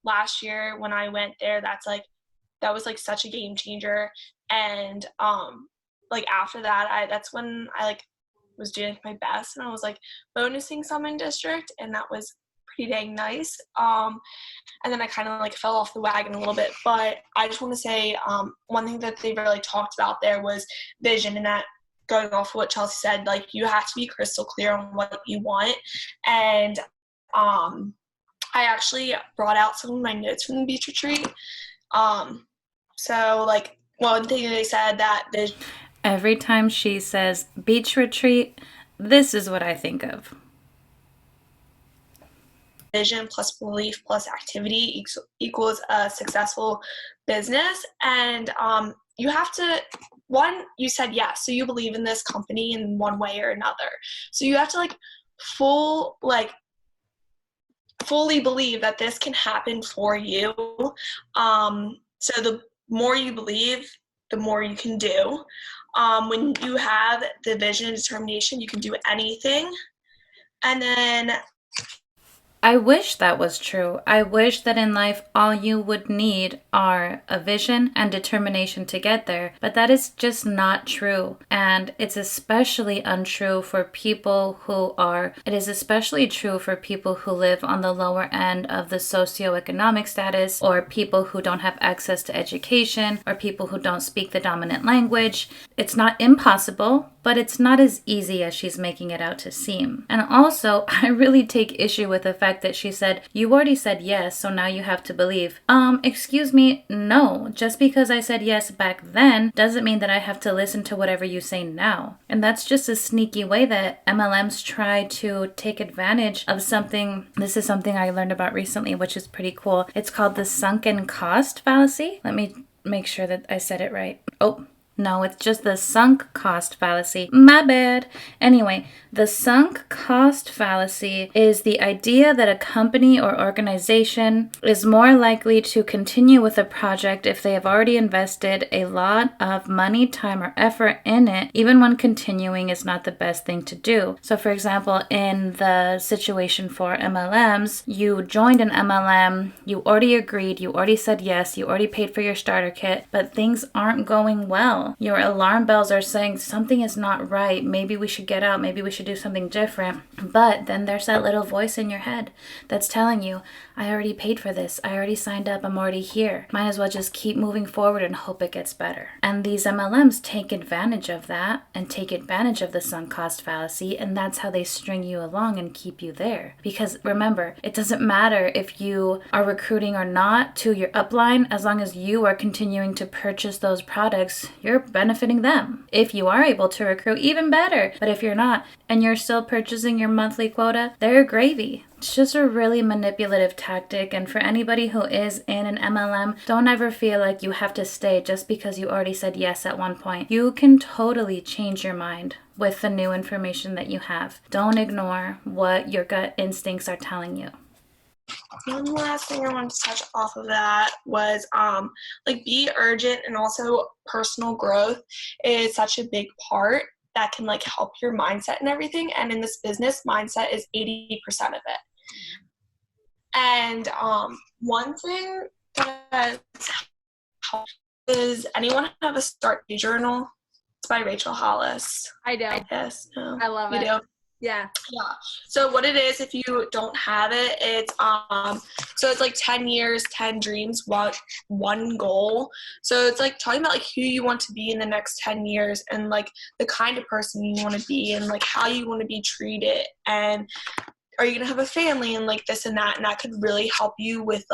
Last year when I went there, that was like such a game changer. And like after that, that's when I like was doing my best, and I was like bonusing Summon District, and that was pretty dang nice. And then I kind of like fell off the wagon a little bit, but I just want to say one thing that they really talked about there was vision, and that, going off of what Chelsea said, like you have to be crystal clear on what you want. And I actually brought out some of my notes from the beach retreat. So like one thing they said that every time she says beach retreat, this is what I think of. Vision plus belief plus activity equals a successful business. And you have to, one, you said yes, so you believe in this company in one way or another. So you have to fully believe that this can happen for you. So the more you believe, the more you can do. When you have the vision and determination, you can do anything. And then I wish that was true. I wish that in life all you would need are a vision and determination to get there, but that is just not true. And it's especially untrue for people it is especially true for people who live on the lower end of the socioeconomic status, or people who don't have access to education, or people who don't speak the dominant language. It's not impossible, but it's not as easy as she's making it out to seem. And also, I really take issue with the fact that she said, you already said yes, so now you have to believe. Excuse me, no. Just because I said yes back then doesn't mean that I have to listen to whatever you say now. And that's just a sneaky way that MLMs try to take advantage of something. This is something I learned about recently, which is pretty cool. It's called the sunken cost fallacy. Let me make sure that I said it right. Oh, no, it's just the sunk cost fallacy. My bad. Anyway, the sunk cost fallacy is the idea that a company or organization is more likely to continue with a project if they have already invested a lot of money, time, or effort in it, even when continuing is not the best thing to do. So, for example, in the situation for MLMs, you joined an MLM, you already agreed, you already said yes, you already paid for your starter kit, but things aren't going well. Your alarm bells are saying something is not right. Maybe we should get out. Maybe we should do something different. But then there's that little voice in your head that's telling you, I already paid for this. I already signed up. I'm already here. Might as well just keep moving forward and hope it gets better. And these MLMs take advantage of that and take advantage of the sunk cost fallacy. And that's how they string you along and keep you there. Because remember, it doesn't matter if you are recruiting or not to your upline, as long as you are continuing to purchase those products, you're benefiting them. If you are able to recruit, even better. But if you're not, and you're still purchasing your monthly quota, they're gravy. It's just a really manipulative tactic, and for anybody who is in an MLM, don't ever feel like you have to stay just because you already said yes at one point. You can totally change your mind with the new information that you have. Don't ignore what your gut instincts are telling you. One last thing I wanted to touch off of that was be urgent, and also personal growth is such a big part that can help your mindset and everything. And in this business, mindset is 80% of it. And one thing that helps is, anyone have a start a journal? It's by Rachel Hollis. I do. Yes. No. I love it. You do? Yeah. So what it is, if you don't have it, it's so it's 10 years, 10 dreams, one goal. So it's talking about who you want to be in the next 10 years, and the kind of person you want to be, and how you want to be treated, and are you going to have a family, and this and that. And that could really help you with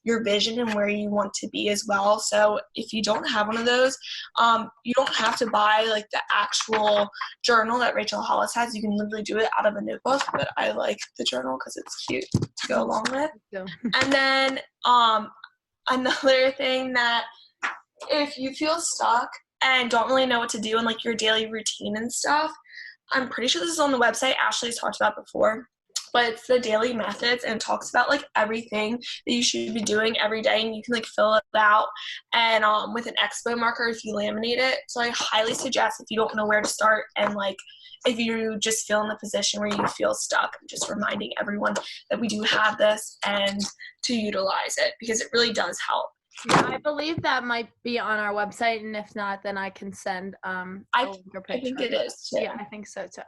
your vision and where you want to be as well. So if you don't have one of those, you don't have to buy the actual journal that Rachel Hollis has. You can literally do it out of a notebook, but I like the journal because it's cute to go along with. Yeah. And then another thing, that if you feel stuck and don't really know what to do in your daily routine and stuff, I'm pretty sure this is on the website Ashley's talked about before, but it's the daily methods, and it talks about everything that you should be doing every day, and you can fill it out, and with an expo marker if you laminate it. So I highly suggest, if you don't know where to start, and if you just feel in the position where you feel stuck, I'm just reminding everyone that we do have this and to utilize it, because it really does help. Yeah, I believe that might be on our website, and if not, then I can send a link or picture. I think it is too. Yeah, I think so too.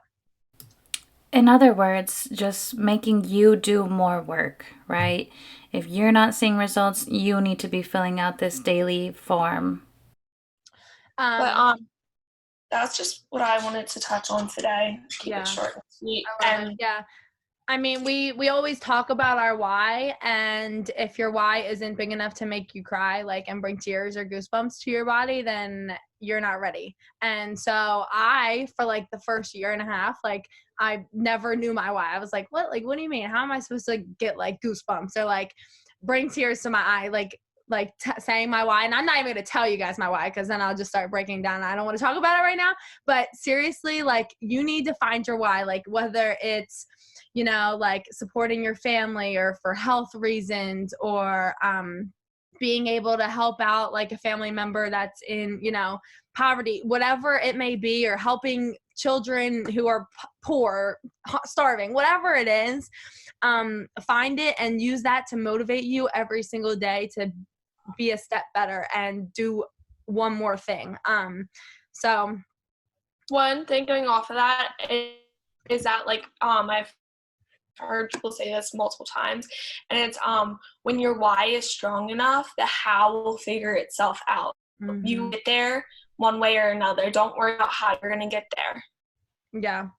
In other words, just making you do more work, right? If you're not seeing results, you need to be filling out this daily form. But that's just what I wanted to touch on today. Keep it short and sweet. Yeah. I mean, we always talk about our why, and if your why isn't big enough to make you cry, and bring tears or goosebumps to your body, then you're not ready. And so for the first year and a half, I never knew my why. I was what do you mean? How am I supposed to get goosebumps or bring tears to my eye? like saying my why, and I'm not even going to tell you guys my why, because then I'll just start breaking down. I don't want to talk about it right now, but seriously, like, you need to find your why, like whether it's, you know, like supporting your family or for health reasons, or being able to help out like a family member that's in, you know, poverty, whatever it may be, or helping children who are poor, starving, whatever it is. Find it and use that to motivate you every single day to be a step better and do one more thing. So one thing going off of that is that, like, I've heard people say this multiple times, and it's when your why is strong enough, the how will figure itself out. You get there one way or another. Don't worry about how you're gonna get there. Yeah.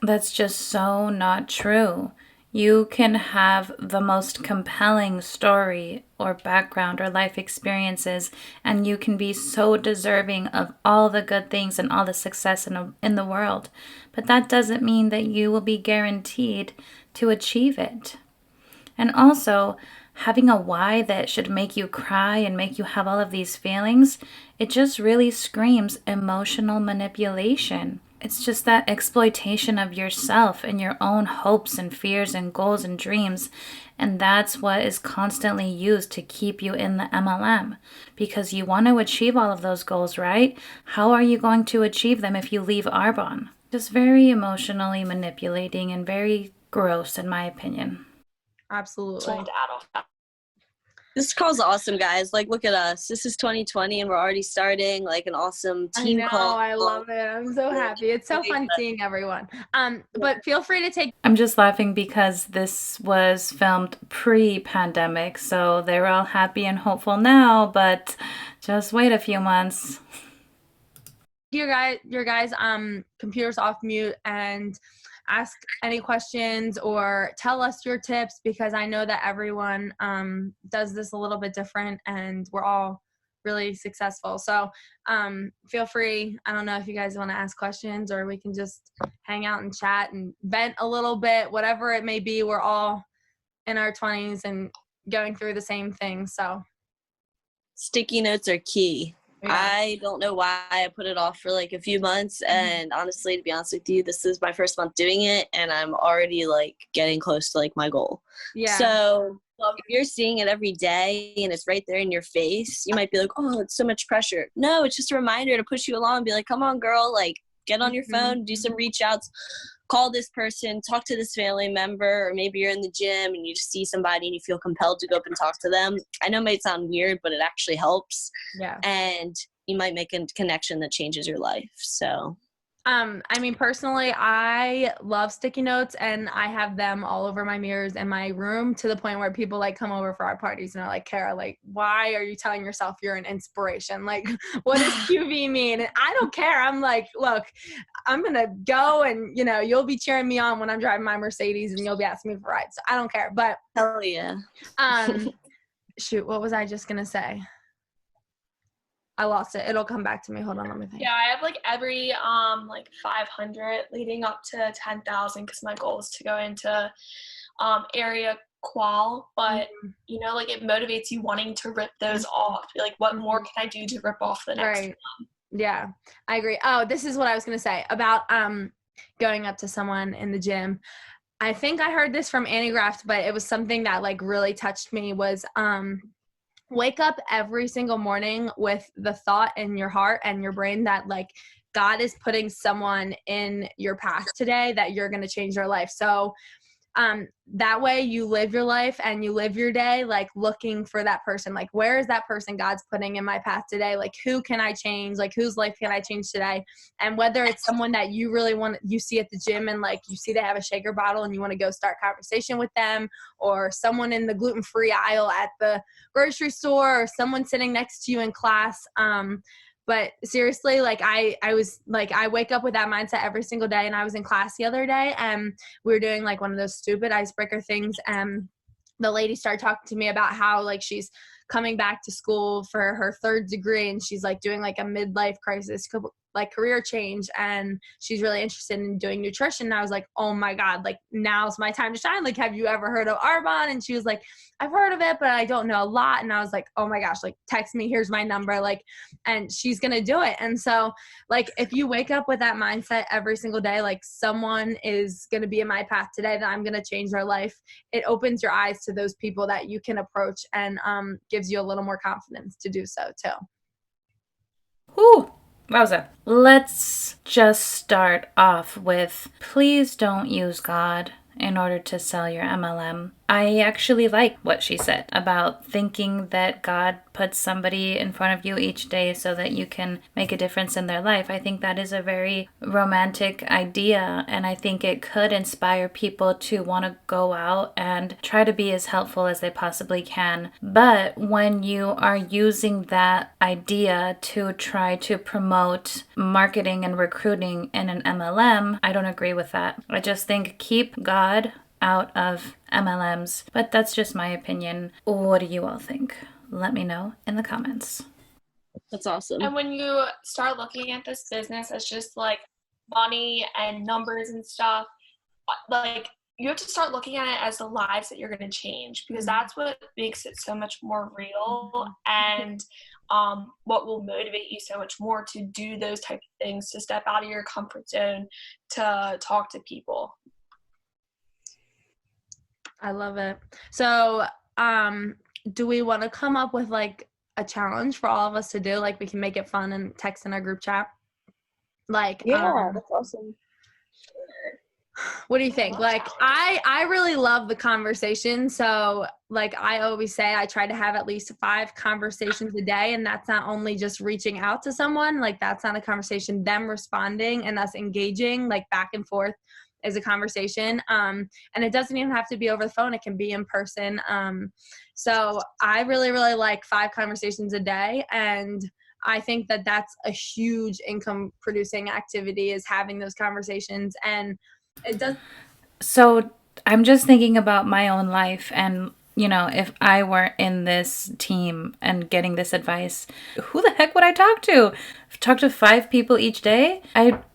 That's just so not true. You can have the most compelling story or background or life experiences, and you can be so deserving of all the good things and all the success in the world. But that doesn't mean that you will be guaranteed to achieve it. And also, having a why that should make you cry and make you have all of these feelings, it just really screams emotional manipulation. It's just that exploitation of yourself and your own hopes and fears and goals and dreams. And that's what is constantly used to keep you in the MLM. Because you want to achieve all of those goals, right? How are you going to achieve them if you leave Arbonne? Just very emotionally manipulating and very gross, in my opinion. Absolutely. This call's awesome, guys. Like, look at us. This is 2020, and we're already starting like an awesome team call. I love it. I'm so happy. It's so fun seeing everyone. But feel free to take. I'm just laughing because this was filmed pre-pandemic, so they're all happy and hopeful now. But just wait a few months. Your guys' computers off mute and ask any questions or tell us your tips, because I know that everyone does this a little bit different and we're all really successful. So feel free. I don't know if you guys want to ask questions, or we can just hang out and chat and vent a little bit, whatever it may be. We're all in our 20s and going through the same thing. So sticky notes are key. Yeah. I don't know why I put it off for like a few months, and honestly, to be honest with you, this is my first month doing it, and I'm already like getting close to like my goal. Yeah. So if you're seeing it every day and it's right there in your face, you might be like, oh, it's so much pressure. No, it's just a reminder to push you along and be like, come on, girl, like get on your phone, do some reach outs, call this person, talk to this family member, or maybe you're in the gym and you just see somebody and you feel compelled to go up and talk to them. I know it might sound weird, but it actually helps. Yeah. And you might make a connection that changes your life. So I mean, personally, I love sticky notes, and I have them all over my mirrors in my room, to the point where people like come over for our parties and are like, Kara, like, why are you telling yourself you're an inspiration? Like, what does QV mean? And I don't care. I'm like, look, I'm going to go, and, you know, you'll be cheering me on when I'm driving my Mercedes, and you'll be asking me for rides. So I don't care. But hell yeah. Shoot, what was I just going to say? I lost it. It'll come back to me. Hold on, let me think. Yeah, I have like every like 500 leading up to 10,000, because my goal is to go into area qual. But you know, like, it motivates you wanting to rip those off. You're like, what more can I do to rip off the next one? Yeah, I agree. Oh, this is what I was gonna say about going up to someone in the gym. I think I heard this from Annie Graft, but it was something that like really touched me. Was wake up every single morning with the thought in your heart and your brain that like God is putting someone in your path today that you're going to change their life. So that way you live your life and you live your day like looking for that person. Like, where is that person God's putting in my path today? Like, who can I change? Like, whose life can I change today? And whether it's someone that you really want, you see at the gym and like you see they have a shaker bottle and you want to go start conversation with them, or someone in the gluten-free aisle at the grocery store, or someone sitting next to you in class. But seriously, like I was like, I wake up with that mindset every single day. And I was in class the other day and we were doing like one of those stupid icebreaker things. And the lady started talking to me about how like she's coming back to school for her 3rd degree, and she's like doing like a midlife crisis like career change, and she's really interested in doing nutrition. And I was like, oh my God, like now's my time to shine. Like, have you ever heard of Arbonne? And she was like, I've heard of it, but I don't know a lot. And I was like, oh my gosh, like text me, here's my number. Like, and she's going to do it. And so like, if you wake up with that mindset every single day, like someone is going to be in my path today that I'm going to change their life. It opens your eyes to those people that you can approach, and gives you a little more confidence to do so too. Whew. Wowza. Let's just start off with, please don't use God in order to sell your MLM. I actually like what she said about thinking that God puts somebody in front of you each day so that you can make a difference in their life. I think that is a very romantic idea, and I think it could inspire people to want to go out and try to be as helpful as they possibly can. But when you are using that idea to try to promote marketing and recruiting in an MLM, I don't agree with that. I just think keep God out of MLMs, but that's just my opinion. What do you all think? Let me know in the comments. That's awesome. And when you start looking at this business as just like money and numbers and stuff, like you have to start looking at it as the lives that you're going to change, because that's what makes it so much more real, and what will motivate you so much more to do those type of things, to step out of your comfort zone, to talk to people. I love it. So, do we want to come up with like a challenge for all of us to do? Like we can make it fun and text in our group chat. Like, That's awesome. What do you think? Like, I really love the conversation. So like I always say, I try to have at least 5 conversations a day. And that's not only just reaching out to someone, like that's not a conversation, them responding and us engaging like back and forth is a conversation. And it doesn't even have to be over the phone. It can be in person. So I really, really like 5 conversations a day. And I think that that's a huge income producing activity, is having those conversations. And it does. So I'm just thinking about my own life, and you know, if I were in this team and getting this advice, who the heck would I talk to? Talk to 5 people each day?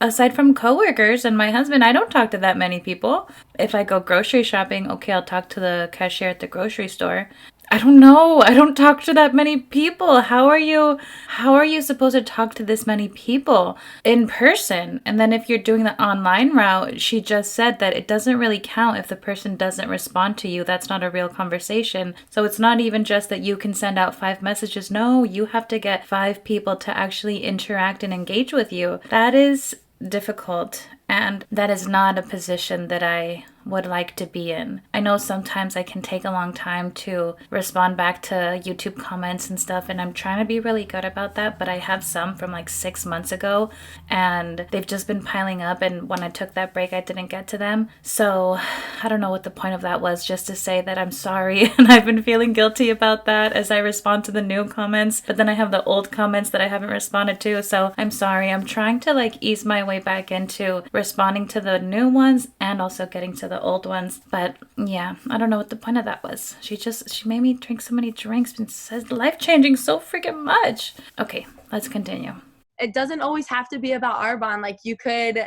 Aside from coworkers and my husband, I don't talk to that many people. If I go grocery shopping, okay, I'll talk to the cashier at the grocery store. I don't know. I don't talk to that many people. How are you supposed to talk to this many people in person? And then if you're doing the online route, she just said that it doesn't really count if the person doesn't respond to you. That's not a real conversation. So it's not even just that you can send out 5 messages. No, you have to get 5 people to actually interact and engage with you. That is difficult, and that is not a position that I would like to be in. I know sometimes I can take a long time to respond back to YouTube comments and stuff, and I'm trying to be really good about that, but I have some from like 6 months ago, and they've just been piling up, and when I took that break, I didn't get to them. So I don't know what the point of that was, just to say that I'm sorry, and I've been feeling guilty about that as I respond to the new comments, but then I have the old comments that I haven't responded to, so I'm sorry. I'm trying to like ease my way back into responding to the new ones and also getting to the old ones. But yeah, I don't know what the point of that was. She made me drink so many drinks and says life-changing so freaking much. Okay, let's continue. It doesn't always have to be about Arbonne. Like you could,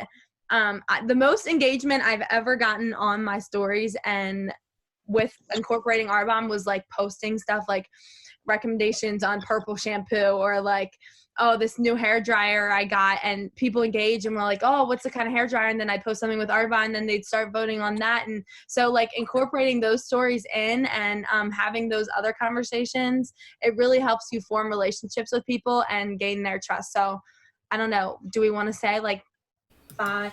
the most engagement I've ever gotten on my stories and with incorporating Arbonne was like posting stuff like recommendations on purple shampoo, or like, oh, this new hair dryer I got, and people engage and were like, oh, what's the kind of hair dryer? And then I'd post something with Arbonne, and then they'd start voting on that. And so like incorporating those stories in and having those other conversations, it really helps you form relationships with people and gain their trust. So I don't know, do we want to say like 5?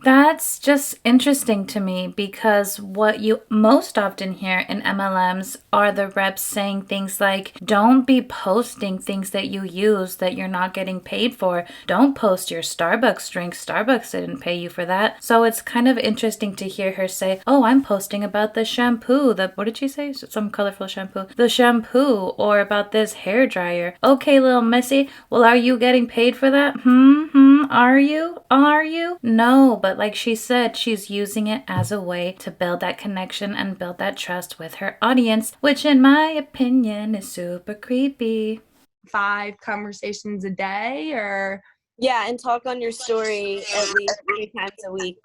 That's just interesting to me, because what you most often hear in MLMs are the reps saying things like, don't be posting things that you use that you're not getting paid for. Don't post your Starbucks drink. Starbucks didn't pay you for that. So it's kind of interesting to hear her say, oh, I'm posting about the shampoo. What did she say? Some colorful shampoo. The shampoo, or about this hair dryer. Okay, little Missy. Well, are you getting paid for that? Are you? No, but like she said, she's using it as a way to build that connection and build that trust with her audience, which in my opinion is super creepy. 5 conversations a day, or Yeah, and talk on your story at least 3 times a week.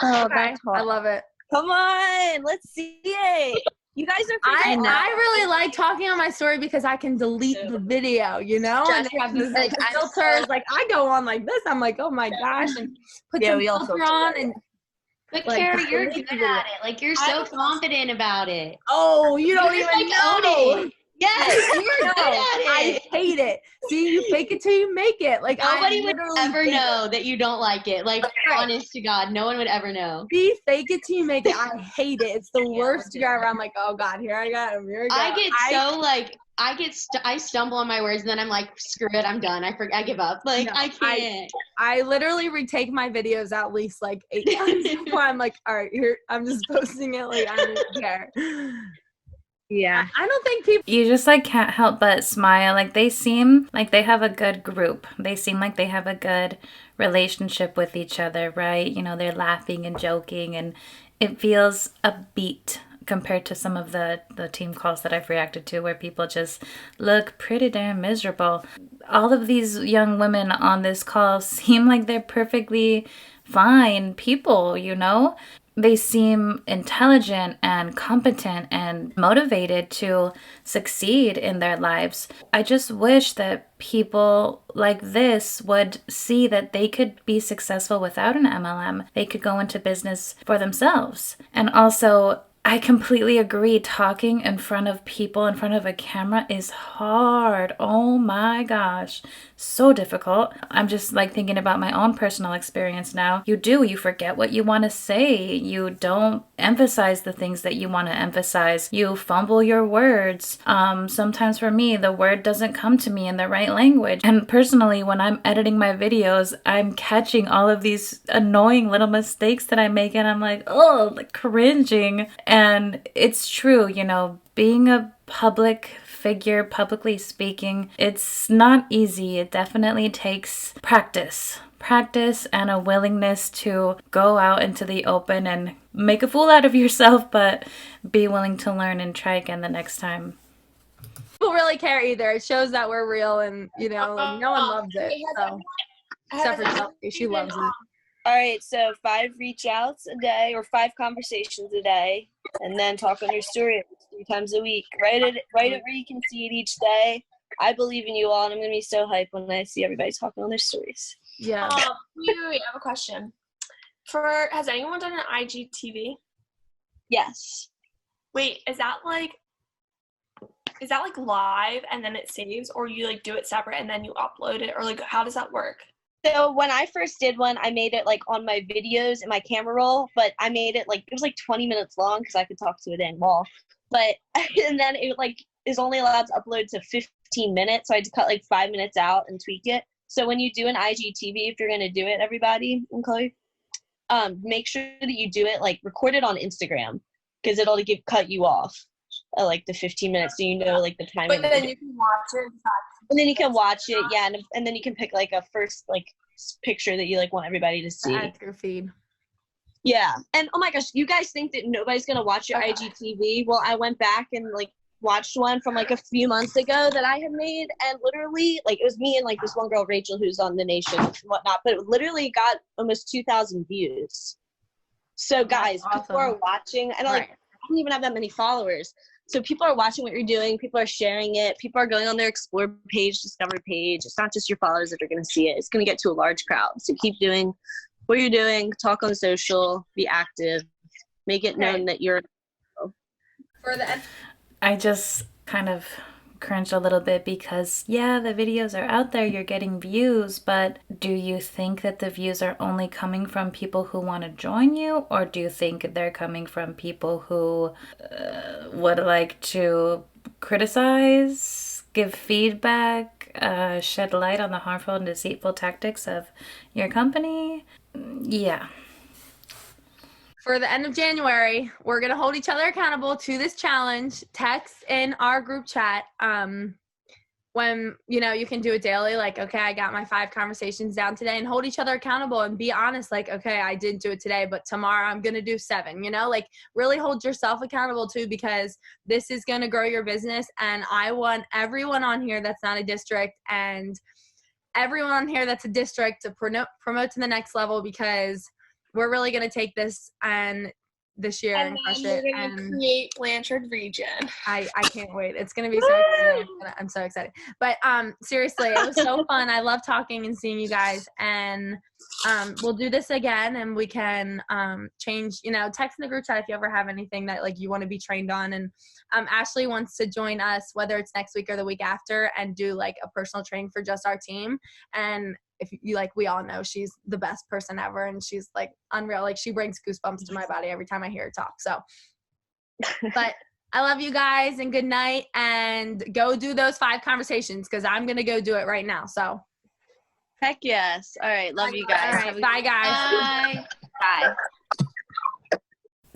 Oh, that's I love it. Come on, let's see it. You guys are I freaking really like talking on my story because I can delete the video, you know, and they have these like filters. Like I go on like this, I'm like, oh my gosh, and put some filter on and. But Like, Kara, you're good at it. Like you're so confident about it. Oh, you don't even like know. own it. Yes, you're good at it. I hate it. See, you fake it till you make it. Like nobody would ever know that you don't like it. Like honest to God, no one would ever know. See, fake it till you make it. I hate it. It's the worst to go around. I'm like, oh God, here I go. Here I go. I stumble on my words and then I'm like, screw it, I'm done. I give up. Like I can't. I literally retake my videos at least like 8 times before I'm like, all right, here I'm just posting it. Like I don't care. Yeah. I don't think people. You just like can't help but smile. Like they seem like they have a good group. They seem like they have a good relationship with each other, right? You know, they're laughing and joking, and it feels upbeat compared to some of the team calls that I've reacted to where people just look pretty damn miserable. All of these young women on this call seem like they're perfectly fine people, you know? They seem intelligent and competent and motivated to succeed in their lives. I just wish that people like this would see that they could be successful without an MLM. They could go into business for themselves. And also, I completely agree. Talking in front of people, in front of a camera is hard. Oh my gosh. So difficult. I'm just like thinking about my own personal experience now. You forget what you want to say. You don't emphasize the things that you want to emphasize. You fumble your words. Sometimes for me, the word doesn't come to me in the right language. And personally, when I'm editing my videos, I'm catching all of these annoying little mistakes that I make, and I'm like, oh, like cringing. And it's true, you know, being a public figure, publicly speaking, it's not easy. It definitely takes practice and a willingness to go out into the open and make a fool out of yourself, but be willing to learn and try again the next time. People really care either. It shows that we're real, and you know, like, no one loves it. So. Except for Chelsea, she loves it. All right, so 5 reach outs a day or 5 conversations a day, and then talk on your story at least 3 times a week. Write it where you can see it each day. I believe in you all, and I'm gonna be so hyped when I see everybody talking on their stories. Yeah. Wait, I have a question. Has anyone done an IGTV? Yes. Wait, is that like live and then it saves, or you like do it separate and then you upload it, or like how does that work? So when I first did one, I made it like on my videos in my camera roll, but I made it like, it was like 20 minutes long because I could talk to it in wall. But, and then it like is only allowed to upload to 15 minutes. So I had to cut like 5 minutes out and tweak it. So when you do an IGTV, if you're going to do it, everybody, and Chloe, make sure that you do it, like record it on Instagram because it'll cut you off at like the 15 minutes. So you know like the time. But then you can watch it. And then you can watch it, yeah, and then you can pick like a first like picture that you like want everybody to see. Add to your feed. Yeah, and oh my gosh, you guys think that nobody's gonna watch your IGTV? Well, I went back and like watched one from like a few months ago that I had made, and literally like it was me and like this one girl Rachel who's on The Nation and whatnot, but it literally got almost 2,000 views. So guys, people are watching, and like I don't even have that many followers. So people are watching what you're doing. People are sharing it. People are going on their Explore page, Discover page. It's not just your followers that are going to see it. It's going to get to a large crowd. So keep doing what you're doing. Talk on social. Be active. Make it known that you're. I just kind of cringe a little bit because, yeah, the videos are out there. You're getting views. But do you think that the views are only coming from people who want to join you? Or do you think they're coming from people who would like to criticize, give feedback, shed light on the harmful and deceitful tactics of your company? Yeah. For the end of January, we're going to hold each other accountable to this challenge. Text in our group chat when, you know, you can do it daily. Like, okay, I got my 5 conversations down today, and hold each other accountable and be honest. Like, okay, I didn't do it today, but tomorrow I'm going to do 7, you know, like really hold yourself accountable too, because this is going to grow your business. And I want everyone on here that's not a district and everyone here that's a district to promote to the next level, because we're really going to take this and this year and crush it. We're going to create Blanchard region. I can't wait. It's going to be so exciting. I'm so excited. But seriously, it was so fun. I love talking and seeing you guys. And we'll do this again, and we can change, text in the group chat if you ever have anything that like you want to be trained on. And Ashley wants to join us, whether it's next week or the week after, and do like a personal training for just our team. And if you like, we all know she's the best person ever, and she's like unreal. Like, she brings goosebumps to my body every time I hear her talk. So, but I love you guys, and good night, and go do those 5 conversations, because I'm going to go do it right now. So heck yes. All right. Love you guys. All right. Bye, guys. Bye. Bye.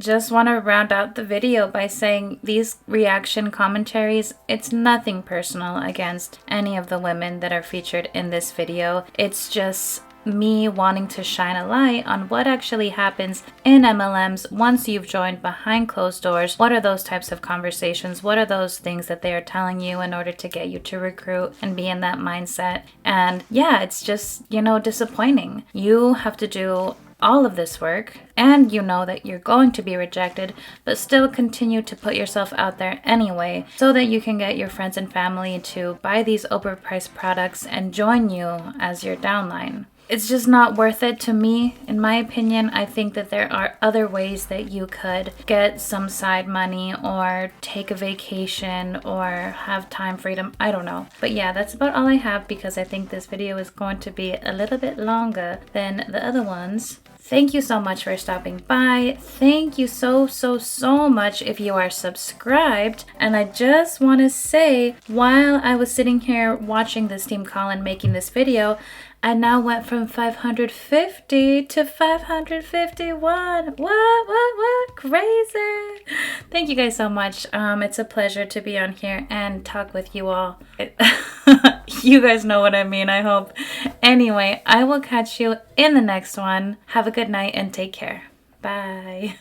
Just want to round out the video by saying these reaction commentaries, it's nothing personal against any of the women that are featured in this video. It's just me wanting to shine a light on what actually happens in MLMs once you've joined behind closed doors. What are those types of conversations? What are those things that they are telling you in order to get you to recruit and be in that mindset? And yeah, it's just, disappointing. You have to do all of this work, and you know that you're going to be rejected, but still continue to put yourself out there anyway, so that you can get your friends and family to buy these overpriced products and join you as your downline. It's just not worth it to me, in my opinion. I think that there are other ways that you could get some side money, or take a vacation, or have time freedom. I don't know. But yeah, that's about all I have, because I think this video is going to be a little bit longer than the other ones. Thank you so much for stopping by. Thank you so much if you are subscribed. And I just want to say, while I was sitting here watching this team call and making this video, I now went from 550 to 551. What? Crazy. Thank you guys so much. It's a pleasure to be on here and talk with you all. You guys know what I mean, I hope. Anyway, I will catch you in the next one. Have a good night and take care. Bye.